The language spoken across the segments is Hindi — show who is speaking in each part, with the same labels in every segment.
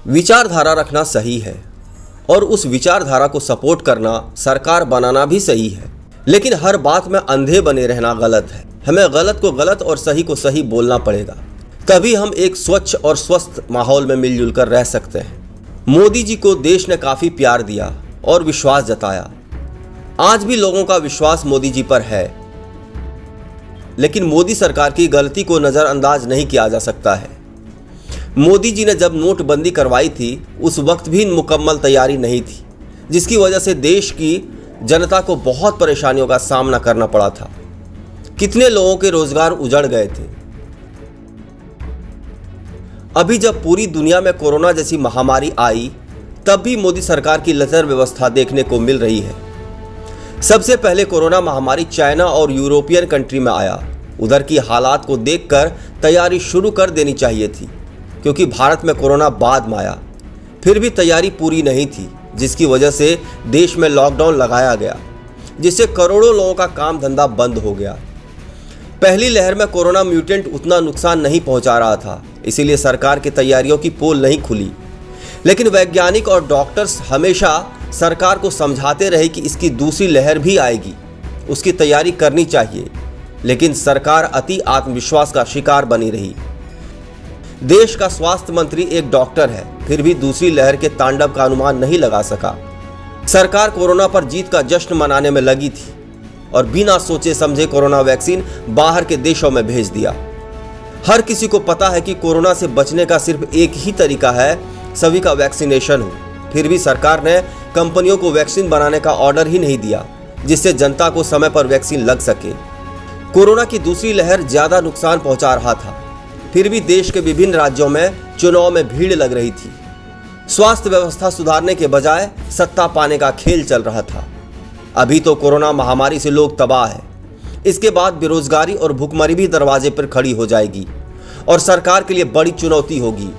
Speaker 1: विचारधारा रखना सही है और उस विचारधारा को सपोर्ट करना, सरकार बनाना भी सही है, लेकिन हर बात में अंधे बने रहना गलत है। हमें गलत को गलत और सही को सही बोलना पड़ेगा, तभी हम एक स्वच्छ और स्वस्थ माहौल में मिलजुल कर रह सकते हैं। मोदी जी को देश ने काफ़ी प्यार दिया और विश्वास जताया। आज भी लोगों का विश्वास मोदी जी पर है, लेकिन मोदी सरकार की गलती को नज़रअंदाज नहीं किया जा सकता है। मोदी जी ने जब नोटबंदी करवाई थी, उस वक्त भी मुकम्मल तैयारी नहीं थी, जिसकी वजह से देश की जनता को बहुत परेशानियों का सामना करना पड़ा था। कितने लोगों के रोजगार उजड़ गए थे। अभी जब पूरी दुनिया में कोरोना जैसी महामारी आई, तब भी मोदी सरकार की लचर व्यवस्था देखने को मिल रही है। सबसे पहले कोरोना महामारी चाइना और यूरोपियन कंट्री में आया। उधर की हालात को देखकर तैयारी शुरू कर देनी चाहिए थी, क्योंकि भारत में कोरोना बाद में आया। फिर भी तैयारी पूरी नहीं थी, जिसकी वजह से देश में लॉकडाउन लगाया गया, जिससे करोड़ों लोगों का काम धंधा बंद हो गया। पहली लहर में कोरोना म्यूटेंट उतना नुकसान नहीं पहुंचा रहा था, इसीलिए सरकार की तैयारियों की पोल नहीं खुली। लेकिन वैज्ञानिक और डॉक्टर्स हमेशा सरकार को समझाते रहे कि इसकी दूसरी लहर भी आएगी, उसकी तैयारी करनी चाहिए, लेकिन सरकार अति आत्मविश्वास का शिकार बनी रही। देश का स्वास्थ्य मंत्री एक डॉक्टर है, फिर भी दूसरी लहर के तांडव का अनुमान नहीं लगा सका। सरकार कोरोना पर जीत का जश्न मनाने में लगी थी और बिना सोचे समझे कोरोना वैक्सीन बाहर के देशों में भेज दिया। हर किसी को पता है कि कोरोना से बचने का सिर्फ एक ही तरीका है, सभी का वैक्सीनेशन हो। फिर भी सरकार ने कंपनियों को वैक्सीन बनाने का ऑर्डर ही नहीं दिया, जिससे जनता को समय पर वैक्सीन लग सके। कोरोना की दूसरी लहर ज्यादा नुकसान पहुंचा रहा था, फिर भी देश के विभिन्न राज्यों में चुनाव में भीड़ लग रही थी। स्वास्थ्य व्यवस्था सुधारने के बजाय सत्ता पाने का खेल चल रहा था। अभी तो कोरोना महामारी से लोग तबाह है, इसके बाद बेरोजगारी और भुखमरी भी दरवाजे पर खड़ी हो जाएगी और सरकार के लिए बड़ी चुनौती होगी।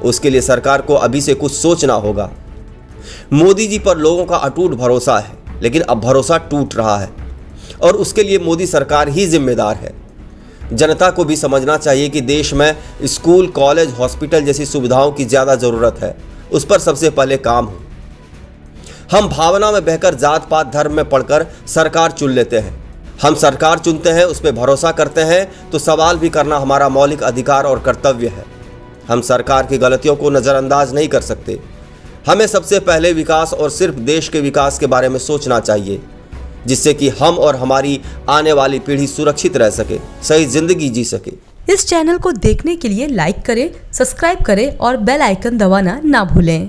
Speaker 1: उसके लिए सरकार को अभी से कुछ सोचना होगा। मोदी जी पर लोगों का अटूट भरोसा है, लेकिन अब भरोसा टूट रहा है और उसके लिए मोदी सरकार ही जिम्मेदार है। जनता को भी समझना चाहिए कि देश में स्कूल, कॉलेज, हॉस्पिटल जैसी सुविधाओं की ज़्यादा ज़रूरत है, उस पर सबसे पहले काम हो। हम भावना में बहकर जात पात धर्म में पढ़कर सरकार चुन लेते हैं। हम सरकार चुनते हैं, उस पर भरोसा करते हैं, तो सवाल भी करना हमारा मौलिक अधिकार और कर्तव्य है। हम सरकार की गलतियों को नज़रअंदाज नहीं कर सकते। हमें सबसे पहले विकास और सिर्फ देश के विकास के बारे में सोचना चाहिए, जिससे कि हम और हमारी आने वाली पीढ़ी सुरक्षित रह सके, सही जिंदगी जी सके।
Speaker 2: इस चैनल को देखने के लिए लाइक करें, सब्सक्राइब करें और बेल आइकन दबाना ना भूलें।